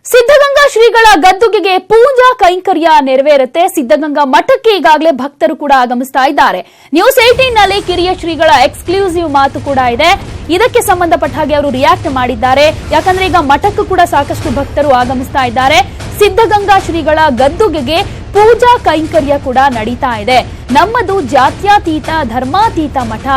ಸಿದ್ಧಗಂಗಾ ಶ್ರೀಗಳ ಗದ್ದುಗೆಗೆ ಪೂಜಾ ಕೈಂಕರ್ಯ ನೆರವೇರುತ್ತೆ. ಸಿದ್ಧಗಂಗಾ ಮಠಕ್ಕೆ ಈಗಾಗಲೇ ಭಕ್ತರು ಕೂಡ ಆಗಮಿಸ್ತಾ ಇದ್ದಾರೆ. ನ್ಯೂಸ್ 18 ನಲ್ಲಿ ಕಿರಿಯ ಶ್ರೀಗಳ ಎಕ್ಸ್ಕ್ಲೂಸಿವ್ ಮಾತು ಕೂಡ ಇದೆ. ಇದಕ್ಕೆ ಸಂಬಂಧಪಟ್ಟ ಹಾಗೆ ಅವರು ರಿಯಾಕ್ಟ್ ಮಾಡಿದ್ದಾರೆ. ಯಾಕಂದ್ರೆ ಈಗ ಮಠಕ್ಕೂ ಕೂಡ ಸಾಕಷ್ಟು ಭಕ್ತರು ಆಗಮಿಸ್ತಾ ಇದ್ದಾರೆ. ಸಿದ್ಧಗಂಗಾ ಶ್ರೀಗಳ ಗದ್ದುಗೆಗೆ ಪೂಜಾ ಕೈಂಕರ್ಯ ಕೂಡ ನಡೀತಾ ಇದೆ. ನಮ್ಮದು ಜಾತ್ಯತೀತ ಧರ್ಮಾತೀತ ಮಠ,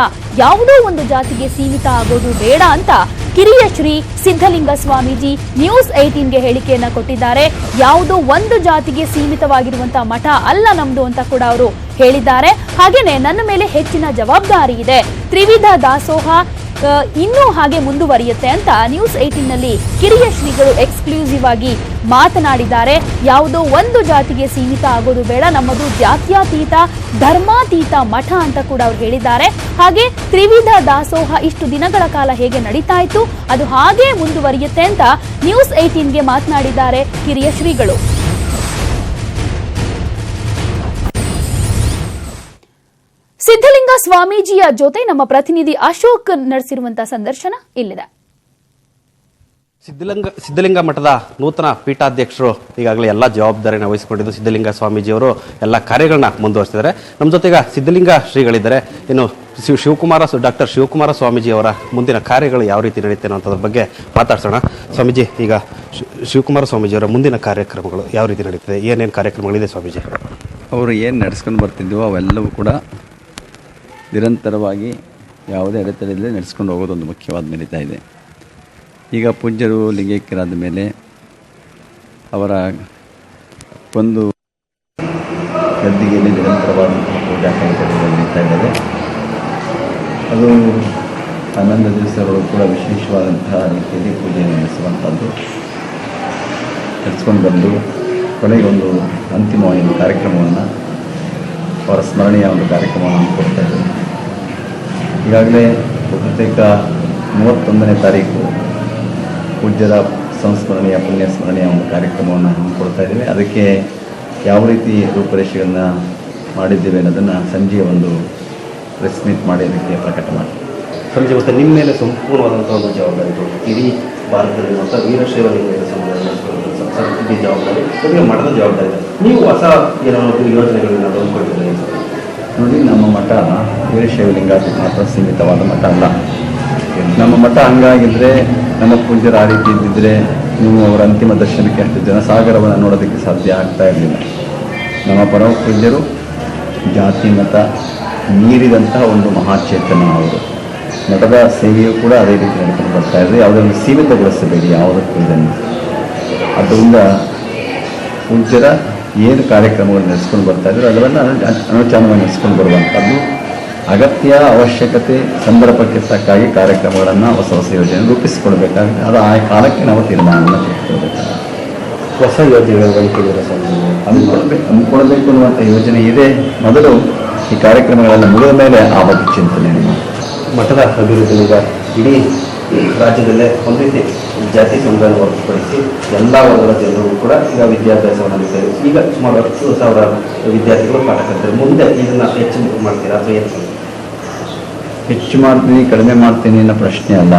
ಯಾವುದೋ ಒಂದು ಜಾತಿಗೆ ಸೀಮಿತ ಆಗೋದು ಬೇಡ ಅಂತ ಕಿರಿಯ ಶ್ರೀ ಸಿದ್ಧಲಿಂಗ ಸ್ವಾಮೀಜಿ ನ್ಯೂಸ್ 18ಗೆ ಹೇಳಿಕೆಯನ್ನ ಕೊಟ್ಟಿದ್ದಾರೆ. ಯಾವುದೋ ಒಂದು ಜಾತಿಗೆ ಸೀಮಿತವಾಗಿರುವಂತಹ ಮಠ ಅಲ್ಲ ನಮ್ದು ಅಂತ ಕೂಡ ಅವರು ಹೇಳಿದ್ದಾರೆ. ಹಾಗೇನೆ ನನ್ನ ಮೇಲೆ ಹೆಚ್ಚಿನ ಜವಾಬ್ದಾರಿ ಇದೆ, ತ್ರಿವಿಧ ದಾಸೋಹ ಇನ್ನೂ ಹಾಗೆ ಮುಂದುವರಿಯುತ್ತೆ ಅಂತ ನ್ಯೂಸ್ 18 ನಲ್ಲಿ ಕಿರಿಯ ಶ್ರೀಗಳು ಎಕ್ಸ್ಕ್ಲೂಸಿವ್ ಆಗಿ ಮಾತನಾಡಿದ್ದಾರೆ. ಯಾವುದೋ ಒಂದು ಜಾತಿಗೆ ಸೀಮಿತ ಆಗೋದು ಬೇಡ, ನಮ್ಮದು ಜಾತ್ಯತೀತ ಧರ್ಮಾತೀತ ಮಠ ಅಂತ ಕೂಡ ಅವರು ಹೇಳಿದ್ದಾರೆ. ಹಾಗೆ ತ್ರಿವಿಧ ದಾಸೋಹ ಇಷ್ಟು ದಿನಗಳ ಕಾಲ ಹೇಗೆ ನಡೀತಾ ಇತ್ತು ಅದು ಹಾಗೆ ಮುಂದುವರಿಯುತ್ತೆ ಅಂತ ನ್ಯೂಸ್ 18ಗೆ ಮಾತನಾಡಿದ್ದಾರೆ ಕಿರಿಯ ಶ್ರೀಗಳು. ಸಿದ್ಧಲಿಂಗ ಸ್ವಾಮೀಜಿಯ ಜೊತೆ ನಮ್ಮ ಪ್ರತಿನಿಧಿ ಅಶೋಕ್ ನಡೆಸಿರುವಂತಹ ಸಂದರ್ಶನ ಇಲ್ಲಿದೆ. ಸಿದ್ಧಲಿಂಗ ಮಠದ ನೂತನ ಪೀಠಾಧ್ಯಕ್ಷರು ಈಗಾಗಲೇ ಎಲ್ಲ ಜವಾಬ್ದಾರಿಯನ್ನು ವಹಿಸಿಕೊಂಡಿದ್ದು ಸಿದ್ಧಲಿಂಗ ಸ್ವಾಮೀಜಿಯವರು ಎಲ್ಲ ಕಾರ್ಯಗಳನ್ನ ಮುಂದುವರಿಸಿದ್ದಾರೆ. ನಮ್ಮ ಜೊತೆಗ ಸಿದ್ಧಲಿಂಗ ಶ್ರೀಗಳಿದ್ದಾರೆ. ಇನ್ನು ಡಾಕ್ಟರ್ ಶಿವಕುಮಾರ ಸ್ವಾಮೀಜಿ ಅವರ ಮುಂದಿನ ಕಾರ್ಯಗಳು ಯಾವ ರೀತಿ ನಡೀತೇನೆ ಅನ್ನೋದ್ರ ಬಗ್ಗೆ ಮಾತಾಡ್ಸೋಣ. ಸ್ವಾಮೀಜಿ, ಈಗ ಶಿವಕುಮಾರ ಸ್ವಾಮೀಜಿಯವರ ಮುಂದಿನ ಕಾರ್ಯಕ್ರಮಗಳು ಯಾವ ರೀತಿ ನಡೀತದೆ, ಏನೇನು ಕಾರ್ಯಕ್ರಮಗಳಿದೆ ಸ್ವಾಮೀಜಿ? ಅವರು ಏನು ನಡೆಸ್ಕೊಂಡು ಬರ್ತಿದ್ವೋ ಅವೆಲ್ಲವೂ ಕೂಡ ನಿರಂತರವಾಗಿ ಯಾವುದೇ ಅಡೆತಡೆಯಿಲ್ಲದೆ ನಡೆಸ್ಕೊಂಡು ಹೋಗೋದೊಂದು ಮುಖ್ಯವಾದ ನಡೀತಾ ಇದೆ. ಈಗ ಪೂಜ್ಯರು ಲಿಂಗೈಕ್ಯರಾದ ಮೇಲೆ ಅವರ ಒಂದು ಗದ್ದಿಗೆಯಲ್ಲಿ ನಿರಂತರವಾದಂತಹ ಪೂಜಾ ಕೈಂಕರ್ಯಗಳು ನಡೀತಾ ಇದ್ದಾವೆ. ಅದು 11 ದಿವಸಗಳು ಕೂಡ ವಿಶೇಷವಾದಂತಹ ರೀತಿಯಲ್ಲಿ ಪೂಜೆಯನ್ನು ನಡೆಸುವಂಥದ್ದು ನಡೆಸ್ಕೊಂಡು ಬಂದು ಕೊನೆಗೆ ಒಂದು ಅಂತಿಮವಾಗಿ ಒಂದು ಕಾರ್ಯಕ್ರಮವನ್ನು ಅವರ ಸ್ಮರಣೆಯ ಒಂದು ಕಾರ್ಯಕ್ರಮವನ್ನು ಹಮ್ಮಿಕೊಡ್ತಾ ಇದ್ದಾರೆ. ಈಗಾಗಲೇ ಬಹುತೇಕ 31ನೇ ತಾರೀಕು ಪೂಜ್ಯರ ಸಂಸ್ಮರಣೆಯ ಪುಣ್ಯ ಸ್ಮರಣೆಯ ಒಂದು ಕಾರ್ಯಕ್ರಮವನ್ನು ಹಮ್ಮಿಕೊಡ್ತಾ ಇದ್ದೇವೆ. ಅದಕ್ಕೆ ಯಾವ ರೀತಿ ರೂಪರೇಷೆಗಳನ್ನು ಮಾಡಿದ್ದೇವೆ ಅನ್ನೋದನ್ನು ಸಂಜೆ ಒಂದು ಪ್ರೆಸ್ ಮೀಟ್ ಮಾಡಿ ಅದಕ್ಕೆ ಪ್ರಕಟ ಮಾಡಿ ಸಂಜೆ ಮತ್ತು ನಿಮ್ಮ ಮೇಲೆ ಸಂಪೂರ್ಣವಾದಂಥ ಒಂದು ಜವಾಬ್ದಾರಿ ಇಡೀ ಭಾರತದಲ್ಲಿರುವಂಥ ವೀರಶೈವ ಲಿಂಗಾಯತ ಸಮುದಾಯ ಜವಾಬ್ದಾರಿ ಜೊತೆಗೆ ಮಠದ ಜವಾಬ್ದಾರಿ ಇದೆ. ನೀವು ಹೊಸ ಏನಾದರೂ ಯೋಜನೆಗಳನ್ನ ಅಂದ್ಕೊಳ್ತಿದ್ದೀರಿ? ನೋಡಿ, ನಮ್ಮ ಮಠ ವೀರಶೈವ ಲಿಂಗಾಯತ ಮಾತ್ರ ಸೀಮಿತವಾದ ಮಠ ಅಲ್ಲ. ನಮ್ಮ ಮಠ ಹಂಗಾಗಿದ್ದರೆ, ನಮ್ಮ ಪೂಜ್ಯರು ಆ ರೀತಿ ಇದ್ದಿದ್ದರೆ ನೀವು ಅವರ ಅಂತಿಮ ದರ್ಶನಕ್ಕೆ ಅಷ್ಟು ಜನಸಾಗರವನ್ನು ನೋಡೋದಕ್ಕೆ ಸಾಧ್ಯ ಆಗ್ತಾ ಇರಲಿಲ್ಲ. ನಮ್ಮ ಪರಮ ಪೂಜ್ಯರು ಜಾತಿ ಮತ ಮೀರಿದಂತಹ ಒಂದು ಮಹಾಚೇತನ ಅವರು. ಮಠದ ಸೇವೆಯೂ ಕೂಡ ಅದೇ ರೀತಿ ನಡ್ಕೊಂಡು ಬರ್ತಾ ಇದ್ದಾರೆ. ಯಾವುದೇ ಒಂದು ಸೀಮಿತಗೊಳಿಸಬೇಡಿ ಯಾವುದಕ್ಕೂ ಇದನ್ನು. ಆದ್ದರಿಂದ ಪೂಜ್ಯರ ಏನು ಕಾರ್ಯಕ್ರಮಗಳು ನಡೆಸ್ಕೊಂಡು ಬರ್ತಾ ಇದ್ರು ಅದನ್ನು ಅನುಚಾನವಾಗಿ ನಡೆಸ್ಕೊಂಡು ಬರುವಂಥದ್ದು ಅಗತ್ಯ ಅವಶ್ಯಕತೆ ಸಂದರ್ಭಕ್ಕೆ ತಕ್ಕಾಗಿ ಕಾರ್ಯಕ್ರಮಗಳನ್ನು ಹೊಸ ಹೊಸ ಯೋಜನೆ ರೂಪಿಸಿಕೊಳ್ಬೇಕಾಗುತ್ತೆ. ಅದು ಆ ಕಾಲಕ್ಕೆ ನಾವು ತೀರ್ಮಾನವನ್ನು ತೆಗೆದುಕೊಳ್ಬೇಕಾಗುತ್ತೆ. ಹೊಸ ಯೋಜನೆಗಳು ಹಮ್ಮಿಕೊಳ್ಬೇಕು ಅನ್ನುವಂಥ ಯೋಜನೆ ಇದೆ. ಮೊದಲು ಈ ಕಾರ್ಯಕ್ರಮಗಳೆಲ್ಲ ಮುಗಿದ ಮೇಲೆ ಆ ಬಗ್ಗೆ ಚಿಂತನೆಯನ್ನು ಮಠದ ಅಭಿವೃದ್ಧಿ ಈಗ ಇಡೀ ರಾಜ್ಯದಲ್ಲೇ ಒಂದು ರೀತಿ ಜಾತಿ ಸಮುದಾಯವನ್ನು ಹೊರತುಪಡಿಸಿ ಎಲ್ಲ ವರ್ಗದ ಜನರು ಕೂಡ ಈಗ ವಿದ್ಯಾಭ್ಯಾಸವನ್ನು ನಡೆಸ್ತಾರೆ. ಈಗ ಸುಮಾರು 10,000 ವಿದ್ಯಾರ್ಥಿಗಳು ಪಾಠ ಕಲಿತಾರೆ. ಮುಂದೆ ಇದನ್ನು ಹೆಚ್ಚು ಮಾಡ್ತೀರಾ ಅಥವಾ ಏನು? ಹೆಚ್ಚು ಮಾಡ್ತೀನಿ ಕಡಿಮೆ ಮಾಡ್ತೀನಿ ಅನ್ನೋ ಪ್ರಶ್ನೆ ಅಲ್ಲ.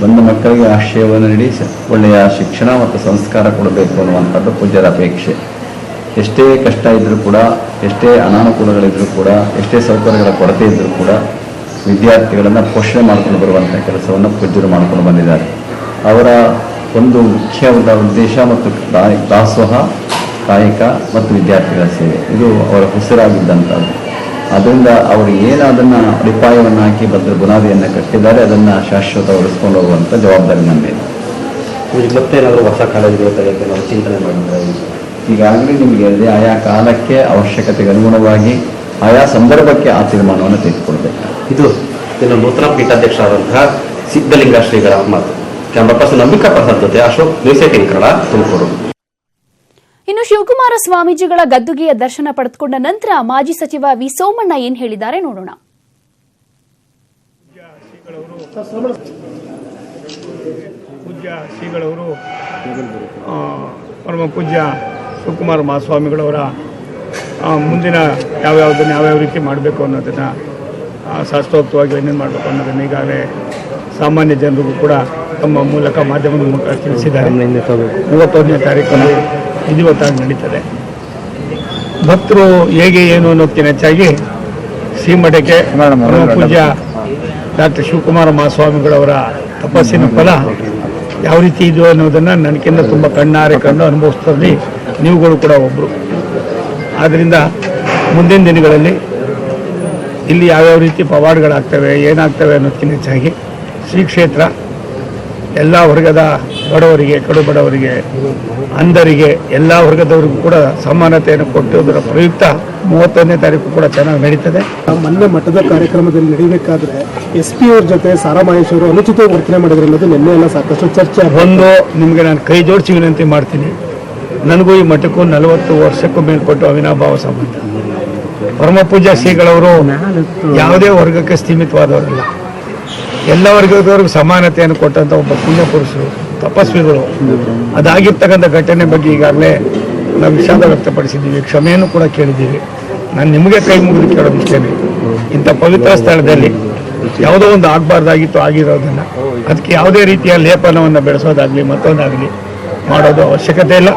ಒಂದು ಮಕ್ಕಳಿಗೆ ಆಶ್ರಯವನ್ನು ನೀಡಿ ಒಳ್ಳೆಯ ಶಿಕ್ಷಣ ಮತ್ತು ಸಂಸ್ಕಾರ ಕೊಡಬೇಕು ಅನ್ನುವಂಥದ್ದು ಪೂಜ್ಯರ ಅಪೇಕ್ಷೆ. ಎಷ್ಟೇ ಕಷ್ಟ ಇದ್ದರೂ ಕೂಡ, ಎಷ್ಟೇ ಅನಾನುಕೂಲಗಳಿದ್ದರೂ ಕೂಡ, ಎಷ್ಟೇ ಸೌಕರ್ಯಗಳ ಕೊರತೆ ಇದ್ದರೂ ಕೂಡ ವಿದ್ಯಾರ್ಥಿಗಳನ್ನು ಪೋಷಣೆ ಮಾಡ್ಕೊಂಡು ಬರುವಂಥ ಕೆಲಸವನ್ನು ಪೂಜ್ಯರು ಮಾಡ್ಕೊಂಡು ಬಂದಿದ್ದಾರೆ. ಅವರ ಒಂದು ಮುಖ್ಯವಾದ ಉದ್ದೇಶ ಮತ್ತು ದಾಸೋಹ, ಕಾಯಕ ಮತ್ತು ವಿದ್ಯಾರ್ಥಿಗಳ ಸೇವೆ ಇದು ಅವರ ಉಸಿರಾಗಿದ್ದಂಥದ್ದು. ಅದರಿಂದ ಅವರು ಏನು ಅದನ್ನು ಅಡಿಪಾಯವನ್ನು ಹಾಕಿ ಭದ್ರ ಬುನಾದಿಯನ್ನು ಕಟ್ಟಿದ್ದಾರೆ ಅದನ್ನು ಶಾಶ್ವತ ಉಳಿಸ್ಕೊಂಡು ಹೋಗುವಂಥ ಜವಾಬ್ದಾರಿ ನಮ್ಮ ಮೇಲೆ. ಮತ್ತೆ ಏನಾದರೂ ಹೊಸ ಕಾಲೇಜು ನಾವು ಚಿಂತನೆ ಮಾಡಿದ್ರೆ ಈಗಾಗಲೇ ನಿಮಗೆ ಹೇಳಿದೆ, ಆಯಾ ಕಾಲಕ್ಕೆ ಅವಶ್ಯಕತೆಗೆ ಅನುಗುಣವಾಗಿ ಆಯಾ ಸಂದರ್ಭಕ್ಕೆ ಆ ತೀರ್ಮಾನವನ್ನು ತೆಗೆದುಕೊಳ್ಬೇಕು. ಇದು ನೂತನ ಪೀಠಾಧ್ಯಕ್ಷರಾದಂತಹ ಸಿದ್ಧಲಿಂಗ ಶ್ರೀಗಳ ಮಾತು. ಕ್ಯಾಮರಾ ಪರ್ಸನ್ ನಂಬಿಕಾ ಪ್ರಸಾದ್ ಜೊತೆ ಅಶೋಕ್, ನ್ಯೂಸ್ 18 ಕನ್ನಡ, ತುಮಕೂರು. ಇನ್ನು ಶಿವಕುಮಾರ ಸ್ವಾಮೀಜಿಗಳ ಗದ್ದುಗೆಯ ದರ್ಶನ ಪಡೆದುಕೊಂಡ ನಂತರ ಮಾಜಿ ಸಚಿವ ವಿ ಸೋಮಣ್ಣ ಏನ್ ಹೇಳಿದ್ದಾರೆ ನೋಡೋಣ. ಪೂಜ್ಯ ಶ್ರೀಗಳವರು ಪರಮ ಪೂಜ್ಯ ಶಿವಕುಮಾರ ಮಹಾಸ್ವಾಮಿಗಳವರ ಮುಂದಿನ ಯಾವ್ಯಾವ ರೀತಿ ಮಾಡಬೇಕು ಅನ್ನೋದನ್ನು ಶಾಸ್ತ್ರೋಕ್ತವಾಗಿ ಏನೇನು ಮಾಡಬೇಕು ಅನ್ನೋದನ್ನು ಈಗಾಗಲೇ ಸಾಮಾನ್ಯ ಜನರಿಗೂ ಕೂಡ ತಮ್ಮ ಮೂಲಕ ಮಾಧ್ಯಮದ ಮೂಲಕ ತಿಳಿಸಿದ್ದಾರೆ. 31ನೇ ತಾರೀಕನ್ನು ವಿಧಿವತ್ತಾಗಿ ನಡೀತದೆ. ಭಕ್ತರು ಹೇಗೆ ಏನು ಅನ್ನೋದಕ್ಕಿಂತ ಹೆಚ್ಚಾಗಿ ಶ್ರೀಮಠಕ್ಕೆ ಪರಮ ಪೂಜ್ಯ ಡಾಕ್ಟರ್ ಶಿವಕುಮಾರ ಮಹಾಸ್ವಾಮಿಗಳವರ ತಪಸ್ಸಿನ ಫಲ ಯಾವ ರೀತಿ ಇದು ಅನ್ನೋದನ್ನು ನನಗಿಂತ ತುಂಬ ಕಣ್ಣಾರೆ ಕಂಡು ಅನುಭವಿಸ್ತಾರೆ. ನೀವುಗಳು ಕೂಡ ಒಬ್ಬರು. ಆದ್ದರಿಂದ ಮುಂದಿನ ದಿನಗಳಲ್ಲಿ ಇಲ್ಲಿ ಯಾವ್ಯಾವ ರೀತಿ ಪವಾಡಗಳಾಗ್ತವೆ ಏನಾಗ್ತವೆ ಅನ್ನೋದಕ್ಕಿಂತ ಹೆಚ್ಚಾಗಿ ಶ್ರೀ ಕ್ಷೇತ್ರ ಎಲ್ಲ ವರ್ಗದ ಬಡವರಿಗೆ, ಕಡು ಬಡವರಿಗೆ, ಅಂಧರಿಗೆ, ಎಲ್ಲ ವರ್ಗದವರಿಗೂ ಕೂಡ ಸಮಾನತೆಯನ್ನು ಕೊಟ್ಟುವುದರ ಪ್ರಯುಕ್ತ 31ನೇ ತಾರೀಕು ಕೂಡ ಚೆನ್ನಾಗಿ ನಡೀತದೆ. ಮೊನ್ನೆ ಮಠದ ಕಾರ್ಯಕ್ರಮದಲ್ಲಿ ನಡೀಬೇಕಾದ್ರೆ SP ಅವ್ರ ಜೊತೆ ಸಾರಾ ಮಹೇಶ್ ಅವರು ಅನುಚಿತ ವರ್ತನೆ ಮಾಡಿದ್ರು ಅನ್ನೋದು ನಿನ್ನೆ ಎಲ್ಲ ಸಾಕಷ್ಟು ಚರ್ಚೆ. ಒಂದು ನಿಮಗೆ ನಾನು ಕೈ ಜೋಡಿಸಿ ವಿನಂತಿ ಮಾಡ್ತೀನಿ. ನನಗೂ ಈ ಮಠಕ್ಕೂ 40 ವರ್ಷಕ್ಕೂ ಮೇಲ್ಪಟ್ಟು ಅವಿನಾಭಾವ ಸಂಬಂಧ. ಪರಮ ಪೂಜ್ಯ ಶ್ರೀಗಳವರು ಯಾವುದೇ ವರ್ಗಕ್ಕೆ ಸೀಮಿತವಾದವರಲ್ಲ. ಎಲ್ಲ ವರ್ಗದವರಿಗೂ ಸಮಾನತೆಯನ್ನು ಕೊಟ್ಟಂಥ ಒಬ್ಬ ಪುಣ್ಯ ಪುರುಷರು, ತಪಸ್ವಿಗಳು. ಅದಾಗಿರ್ತಕ್ಕಂಥ ಘಟನೆ ಬಗ್ಗೆ ಈಗಾಗಲೇ ನಾವು ವಿಷಾದ ವ್ಯಕ್ತಪಡಿಸಿದ್ದೀವಿ, ಕ್ಷಮೆಯನ್ನು ಕೂಡ ಕೇಳಿದ್ದೀವಿ. ನಾನು ನಿಮಗೆ ಕೈ ಮುಗಿದು ಕೇಳೋದಿಷ್ಟೇನೆ, ಇಂಥ ಪವಿತ್ರ ಸ್ಥಳದಲ್ಲಿ ಯಾವುದೋ ಒಂದು ಆಗಬಾರ್ದಾಗಿತ್ತು ಆಗಿರೋದನ್ನು ಅದಕ್ಕೆ ಯಾವುದೇ ರೀತಿಯ ಲೇಪನವನ್ನು ಬೆಳೆಸೋದಾಗಲಿ ಮತ್ತೊಂದಾಗಲಿ ಮಾಡೋದು ಅವಶ್ಯಕತೆ ಇಲ್ಲ.